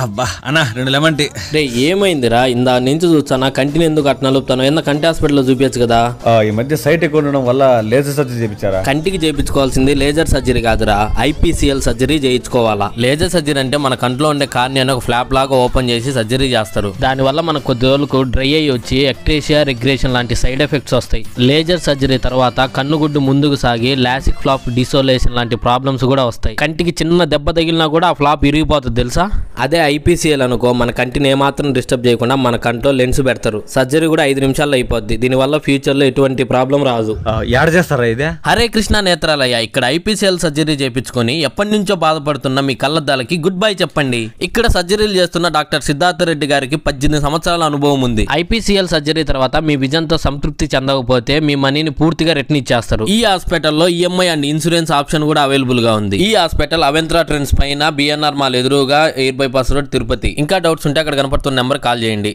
అబ్బా అన్నా 2 lemon tea. రే ఏమైందిరా? ఇందా నుంచి చూస్తానా కంటిని ఎందుకు అట్లా నలుపుతాను? ఏమన్నా కంటి హాస్పిటల్లో చూపించచ్చు కదా. ఈ మధ్య సైట్ ఎక్కువ ఉండడం వల్ల లేజర్ సర్జరీ చేయించారా? కంటికి చేయించుకోవాల్సింది లేజర్ సర్జరీ కాదురా, ఐపీసీఎల్ సర్జరీ చేయించుకోవాలా. లేజర్ సర్జరీ అంటే మన కంట్లో ఉండే కార్నియాని ఒక ఫ్లాప్ లాగా ఓపెన్ చేసి సర్జరీ చేస్తారు. దానివల్ల మనకు కొద్ది రోజులకు డ్రై అయ్యి వచ్చి ఎక్ట్రేషియా, రిగ్రేషన్ లాంటి సైడ్ ఎఫెక్ట్స్ వస్తాయి. లేజర్ సర్జరీ తర్వాత కన్నుగుడ్డు ముందుకు సాగి లాసిక్ ఫ్లాప్, డిసోలేషన్ లాంటి ప్రాబ్లమ్స్ కూడా వస్తాయి. కంటికి చిన్న దెబ్బ తగిలినా కూడా ఆ ఫ్లాప్ ఇరిగిపోతుంది తెలుసా. అదే ఐపీసీఎల్ అనుకో, మన కంటిని ఏమాత్రం డిస్టర్బ్ చేయకుండా మన కంట్లో లెన్స్ పెడతారు. సర్జరీ కూడా 5 నిమిషాల్లో అయిపోద్ది. దీనివల్ల ఫ్యూచర్ లో ఎటువంటి ప్రాబ్లం రాదు. యాడ్ చేస్తారా ఇదే? హరే కృష్ణ నేత్రాలయ్య, ఇక్కడ ఐపీసీఎల్ సర్జరీ చేయించుకొని ఎప్పటి నుంచో బాధపడుతున్న మీ కళ్ళద్దాలకి గుడ్ బై చెప్పండి. ఇక్కడ సర్జరీలు చేస్తున్న డాక్టర్ సిద్ధార్థ రెడ్డి గారికి 18 సంవత్సరాల అనుభవం ఉంది. ఐపీసీఎల్ సర్జరీ తర్వాత మీ విజన్ తో సంతృప్తి చెందకపోతే మీ మనీని పూర్తిగా రిటర్న్ ఇచ్చేస్తారు. ఈ హాస్పిటల్లో ఈఎంఐ అండ్ ఇన్సూరెన్స్ ఆప్షన్ కూడా అవైలబుల్ గా ఉంది. ఈ హాస్పిటల్ అవంత్రా ట్రెండ్స్ పైన బిఎన్ఆర్ మాల్ ఎదురుగా ఎయిర్ బైపాస్ రోడ్, తిరుపతి. ఇంకా డౌట్స్ ఉంటే అక్కడ కనపడుతున్న నెంబర్ కాల్ చేయండి.